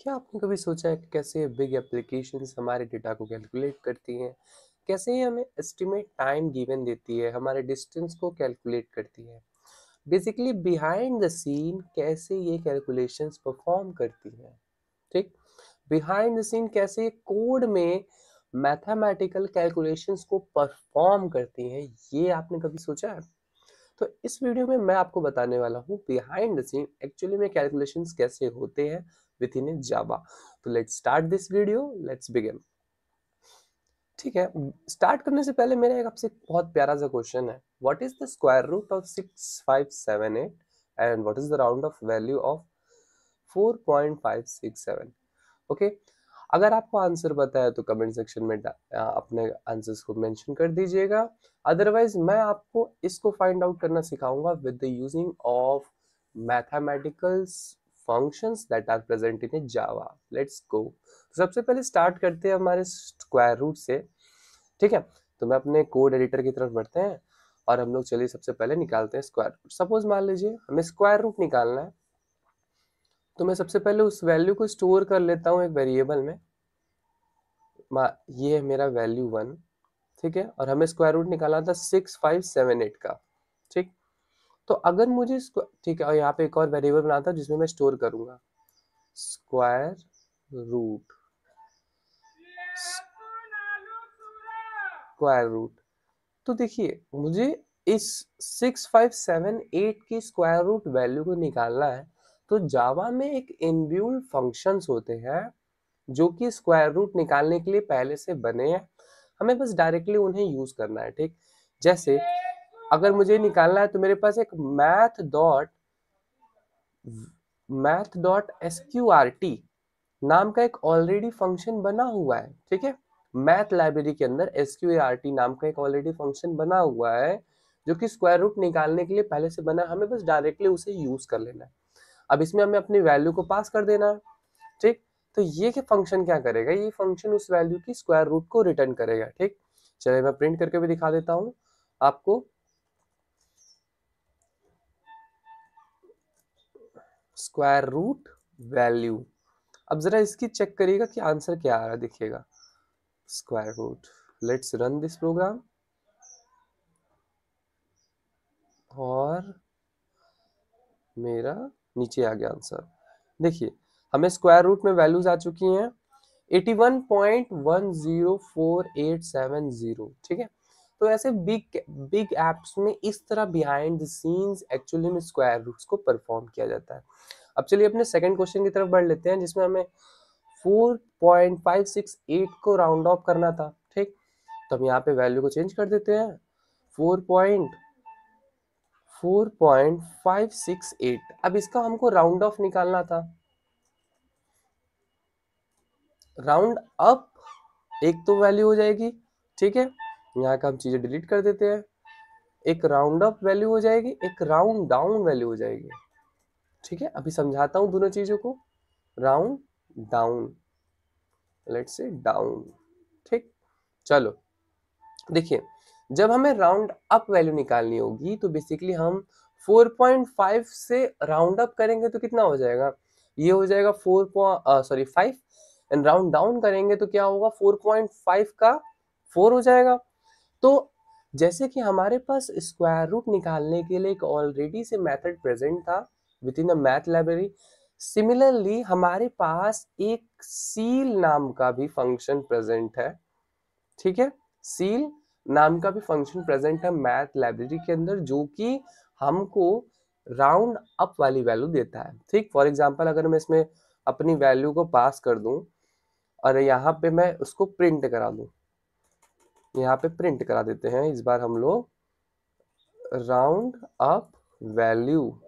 क्या आपने कभी सोचा है कि कैसे बिग एप्लीकेशंस हमारे डेटा को कैलकुलेट करती हैं? कैसे ये हमें एस्टिमेट टाइम गिवन देती है, हमारे डिस्टेंस को कैलकुलेट करती है? बेसिकली बिहाइंड द सीन कैसे ये कैलकुलेशंस परफॉर्म करती हैं, ठीक? बिहाइंड द सीन कैसे ये कोड में मैथमेटिकल कैलकुलेशंस को परफॉर्म करती हैं, ये आपने कभी सोचा है? तो इस वीडियो में मैं आपको बताने वाला हूँ बिहाइंड द सीन एक्चुअली में कैलकुलेशंस कैसे होते हैं विद इन ए जावा। तो let's start this video, let's begin. ठीक है, स्टार्ट करने से पहले मेरा एक आपसे बहुत प्यारा सा क्वेश्चन है। What is the square root of 6578 and what is the round off value of 4.567? Okay, अगर आपको आंसर पता है तो कमेंट सेक्शन में अपने आंसर्स को मेंशन कर दीजिएगा। अदरवाइज मैं आपको इसको फाइंड आउट करना सिखाऊंगा with the using of mathematical functions that are present in Java. Let's go. सबसे पहले स्टार्ट करते हैं हमारे स्क्वायर रूट से। ठीक है, तो मैं अपने कोड एडिटर की तरफ बढ़ते हैं और हम लोग चलिए सबसे पहले निकालते हैं स्क्वायर रूट। सपोज मान लीजिए हमें स्क्वायर रूट निकालना है, तो मैं सबसे पहले उस वैल्यू को स्टोर कर लेता हूँ एक वेरिएबल में। ये है मेरा वैल्यू 1। ठीक है, और हमें स्क्वायर रूट निकालना था 6578 का। ठीक, तो अगर मुझे ठीक है, और यहाँ पे एक और वेरिएबल बनाना था जिसमें मैं स्टोर करूंगा स्क्वायर रूट। स्क्वायर रूट, तो देखिए मुझे इस 6578 की स्क्वायर रूट वैल्यू को निकालना है। तो जावा में एक इनबिल्ट फंक्शंस होते हैं जो कि स्क्वायर रूट निकालने के लिए पहले से बने हैं, हमें बस डायरेक्टली उन्हें यूज करना है। ठीक, जैसे अगर मुझे निकालना है तो मेरे पास एक math.sqrt नाम का एक ऑलरेडी फंक्शन बना हुआ है। ठीक है, मैथ लाइब्रेरी के अंदर sqrt नाम का एक ऑलरेडी फंक्शन बना हुआ है जो कि स्क्वायर रूट निकालने के लिए पहले से बना है, हमें बस डायरेक्टली उसे यूज कर लेना है। अब इसमें हमें अपनी वैल्यू को पास कर देना है। ठीक, तो ये फंक्शन क्या करेगा, ये फंक्शन उस वैल्यू की स्क्वायर रूट को रिटर्न करेगा। ठीक, चलिए मैं प्रिंट करके भी दिखा देता हूँ आपको। स्क्वायर रूट वैल्यू, अब जरा इसकी चेक करिएगा कि आंसर क्या आ रहा है। देखिएगा square root, let's run this program और मेरा नीचे आ गया आंसर। देखिए हमें स्क्वायर रूट में वैल्यूज आ चुकी हैं 81.104870। ठीक है, तो ऐसे बिग बिग एप्स में इस तरह बिहाइंड द सीन्स एक्चुअली में स्क्वायर रूट्स को परफॉर्म किया जाता है। अब चलिए अपने सेकंड क्वेश्चन की तरफ बढ़ लेते हैं जिसमें हमें 4.568 को राउंड ऑफ करना था। ठीक, तो हम यहाँ पे वैल्यू को चेंज कर देते हैं 4.568। अब इसका हमको राउंड ऑफ निकालना था। राउंड अप एक तो वैल्यू हो जाएगी, ठीक है, यहाँ का हम चीजें डिलीट कर देते हैं। एक राउंड अप वैल्यू हो जाएगी, एक राउंड डाउन वैल्यू हो जाएगी। ठीक है, अभी समझाता हूँ दोनों चीजों को। Round down, let's say down. ठीक, चलो देखिए, जब हमें राउंड अप वैल्यू निकालनी होगी तो बेसिकली हम 4.5 से राउंड अप करेंगे तो कितना हो जाएगा, ये हो जाएगा 5 एंड राउंड डाउन करेंगे तो क्या होगा 4.5 का 4 हो जाएगा। तो जैसे कि हमारे पास स्क्वायर रूट निकालने के लिए एक ऑलरेडी से मेथड प्रेजेंट था with in the math library, similarly हमारे पास एक सील नाम का भी फंक्शन प्रेजेंट है। ठीक है, सील नाम का भी फंक्शन प्रेजेंट है मैथ लाइब्रेरी के अंदर जो कि हमको राउंड अप वाली वैल्यू देता है। ठीक, फॉर एग्जांपल अगर मैं इसमें अपनी वैल्यू को पास कर दूं और यहाँ पे मैं उसको प्रिंट करा दूं, यहाँ पे प्रिंट करा देते हैं इस बार हम लोग राउंड अप वैल्यू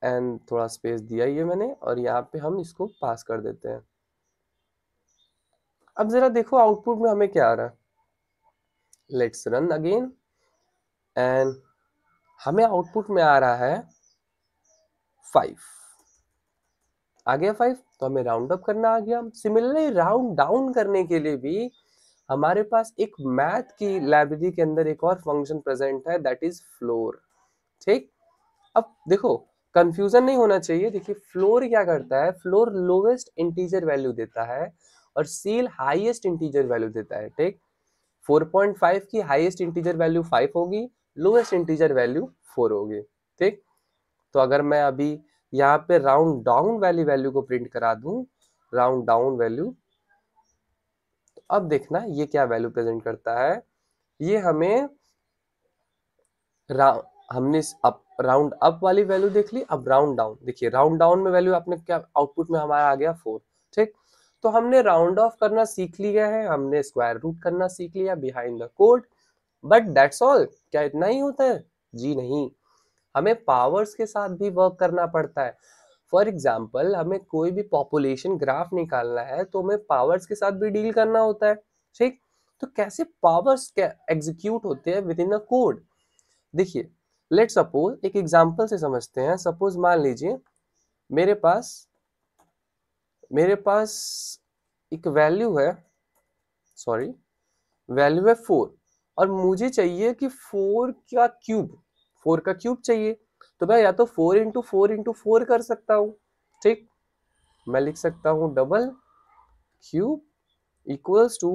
एंड थोड़ा स्पेस दिया ये मैंने, और यहाँ पे हम इसको पास कर देते हैं। अब जरा देखो आउटपुट में हमें क्या आ रहा है। लेट्स रन अगेन एंड हमें आउटपुट में आ रहा है 5। आ गया 5, तो हमें राउंड अप करना आ गया। सिमिलरली राउंड डाउन करने के लिए भी हमारे पास एक मैथ की लाइब्रेरी के अंदर एक और फंक्शन प्रेजेंट है दैट इज फ्लोर। ठीक, अब देखो कंफ्यूजन नहीं होना चाहिए। देखिए फ्लोर क्या करता है, फ्लोर लोवेस्ट इंटीजर वैल्यू देता है और सील हाईएस्ट इंटीजर वैल्यू देता है। ठीक, 4.5 की हाईएस्ट इंटीजर वैल्यू 5 होगी, लोवेस्ट इंटीजर वैल्यू 4 होगी। ठीक, तो अगर मैं अभी यहाँ पे राउंड डाउन वाली वैल्यू को प्रिंट करा दूं, राउंड डाउन वैल्यू, तो अब देखना ये क्या वैल्यू प्रेजेंट करता है। ये हमें हमने अप राउंड अप वाली वैल्यू देख ली, अब राउंड डाउन देखिए। राउंड डाउन में वैल्यू आपने क्या आउटपुट में हमारा आ गया 4। ठीक, तो हमने राउंड ऑफ करना सीख लिया है, हमने स्क्वायर रूट करना सीख लिया behind the code, but that's all. क्या इतना ही होता है? जी नहीं, हमें पावर्स के साथ भी वर्क करना पड़ता है। फॉर एग्जाम्पल हमें कोई भी पॉपुलेशन ग्राफ निकालना है तो हमें पावर्स के साथ भी डील करना होता है। ठीक, तो कैसे पावर्स क्या एग्जीक्यूट होते हैं विद इन अ कोड। देखिए लेट सपोज एक एग्जांपल से समझते हैं। सपोज मान लीजिए मेरे पास एक वैल्यू है, सॉरी वैल्यू है 4 और मुझे चाहिए कि 4 का क्यूब चाहिए। तो मैं या तो 4 इंटू 4 इंटू 4 कर सकता हूँ। ठीक, मैं लिख सकता हूँ double cube equals to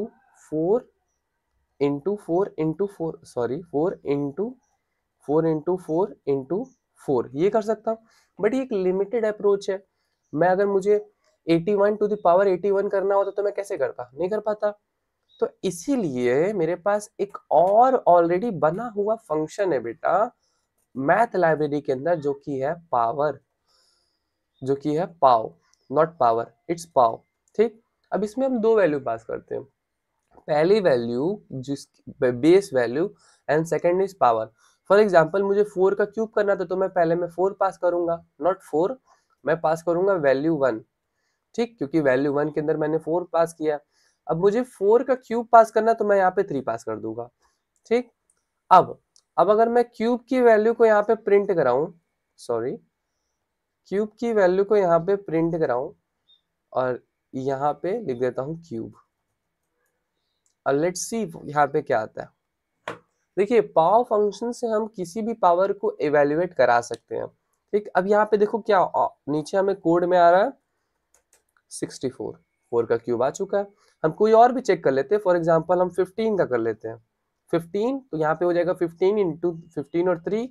4 into 4 into 4, sorry 4 into 4 into 4 into 4, ये कर सकता हूँ। बट ये एक लिमिटेड अप्रोच है। मैं अगर मुझे 81 टू द पावर 81 करना होता तो मैं कैसे करता, नहीं कर पाता। तो इसीलिए मेरे पास एक और ऑलरेडी बना हुआ फंक्शन है बेटा मैथ लाइब्रेरी के अंदर, जो कि है पावर, जो कि है पाव, नॉट पावर, इट्स पाव। ठीक, अब इसमें हम दो वैल्यू पास करते हैं। पहली वैल्यू जिस base value and second is power. For example मुझे 4 का क्यूब करना था तो मैं पहले में 4 पास करूंगा, नॉट 4, मैं पास करूंगा वैल्यू 1। ठीक, क्योंकि वैल्यू 1 के अंदर मैंने 4 पास किया। अब मुझे 4 का क्यूब पास करना तो मैं यहाँ पे 3 पास कर दूंगा। ठीक, अब अगर मैं क्यूब की वैल्यू को यहाँ पे प्रिंट कराऊं, सॉरी क्यूब की वैल्यू को यहाँ पे प्रिंट कराऊं और यहाँ पे लिख देता हूँ क्यूब, और लेट्स सी यहाँ पे क्या आता है। देखिए पावर फंक्शन से हम किसी भी पावर को इवेल्युएट करा सकते हैं। ठीक, अब यहाँ पे देखो क्या नीचे हमें कोड में आ रहा है 64, 4 का क्यूब आ चुका है। हम कोई और भी चेक कर लेते हैं, फॉर एग्जांपल हम 15 का कर लेते हैं। 15 तो यहाँ पे हो जाएगा 15 इंटू 15 और 3,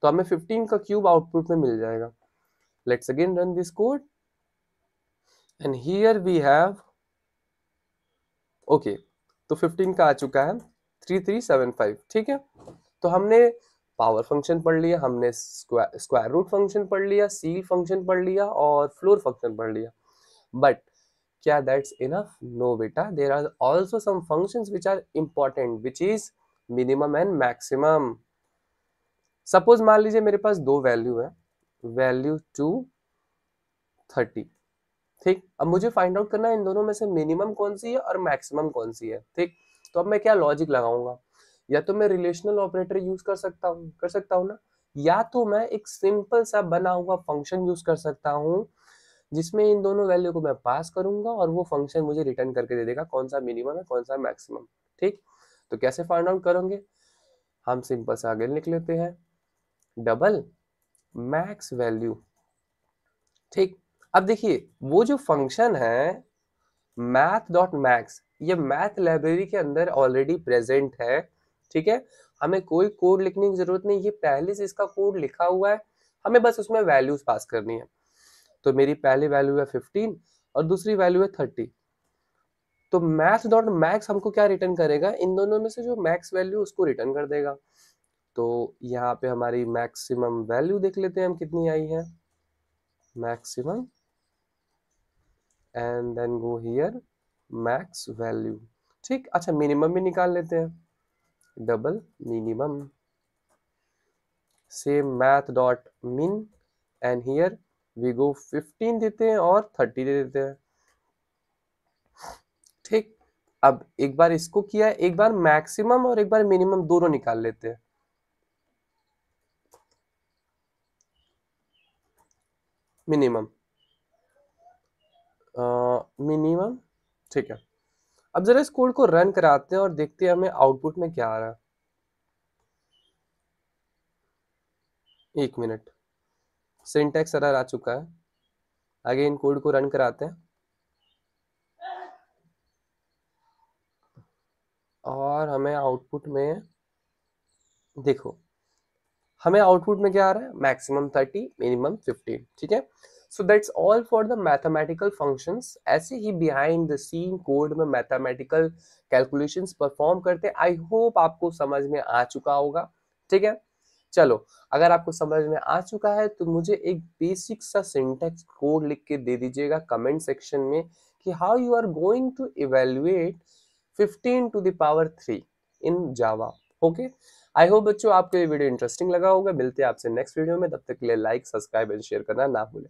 तो हमें 15 का क्यूब आउटपुट में मिल जाएगा। Let's again run this code and here we have, okay, तो 15 का आ चुका है 3375। ठीक है, तो हमने पावर फंक्शन पढ़ लिया, हमने स्क्वायर रूट फंक्शन पढ़ लिया, सील फंक्शन पढ़ लिया और फ्लोर फंक्शन पढ़ लिया। बट क्या दैट्स इनफ? नो बेटा, there are also some functions which are important, which is minimum and maximum. Suppose मान लीजिए मेरे पास दो वैल्यू है, वैल्यू 2 30। ठीक, अब मुझे फाइंड आउट करना है इन दोनों में से मिनिमम कौन सी है और मैक्सिमम कौन सी है। ठीक, तो अब मैं क्या लॉजिक लगाऊंगा, या तो मैं रिलेशनल ऑपरेटर यूज कर सकता हूँ ना, या तो मैं एक सिंपल सा बना हुआ फंक्शन यूज कर सकता हूँ जिसमें इन दोनों वैल्यू को मैं पास करूंगा और वो फंक्शन मुझे रिटर्न करके दे देगा कौन सा मिनिमम है कौन सा मैक्सिमम। ठीक, तो कैसे फाइंड आउट करोगे, हम सिंपल सा आगे लिख लेते हैं डबल मैक्स वैल्यू। ठीक, अब देखिए वो जो फंक्शन है मैथ डॉट मैक्स, ये मैथ लाइब्रेरी के अंदर ऑलरेडी प्रेजेंट है। ठीक है, हमें कोई कोड लिखने की जरूरत नहीं, ये पहले से इसका कोड लिखा हुआ है, हमें बस उसमें वैल्यूज पास करनी है। तो मेरी पहली वैल्यू है 15 और दूसरी वैल्यू है 30। तो मैथ डॉट मैक्स हमको क्या रिटर्न करेगा, इन दोनों में से जो मैक्स वैल्यू उसको रिटर्न कर देगा। तो यहाँ पे हमारी मैक्सिमम वैल्यू देख लेते हैं हम कितनी आई है, maximum and then go here max value. ठीक, अच्छा मिनिमम भी निकाल लेते हैं, double minimum, same math dot min and here we go 15 देते हैं और 30 दे देते हैं। ठीक, अब एक बार इसको किया है, एक बार मैक्सिमम और एक बार मिनिमम दोनों निकाल लेते हैं। मिनिमम मिनिमम, ठीक है। अब जरा इस कोड को रन कराते हैं और देखते हैं हमें आउटपुट में क्या आ रहा है। 1 मिनट, सिंटैक्स एरर आ चुका है। अगेन कोड को रन कराते हैं और हमें आउटपुट में देखो, हमें आउटपुट में क्या आ रहा है, मैक्सिमम 30 मिनिमम 15, ठीक है। So that's all for the mathematical functions. ऐसे ही बिहाइंड द सीन कोड में मैथमेटिकल कैलकुलेशंस परफॉर्म करते हैं। आई होप आपको समझ में आ चुका होगा, ठीक है। चलो, अगर आपको समझ में आ चुका है तो मुझे एक बेसिक सा सिंटैक्स कोड लिख के दे दीजिएगा कमेंट सेक्शन में कि how you are going to evaluate 15 to the power 3 in Java. Okay, I hope बच्चों आपको ये वीडियो इंटरेस्टिंग लगा होगा। मिलते हैं आपसे नेक्स्ट वीडियो में, तब तक के लिए लाइक, सब्सक्राइब एंड शेयर करना ना भूलें।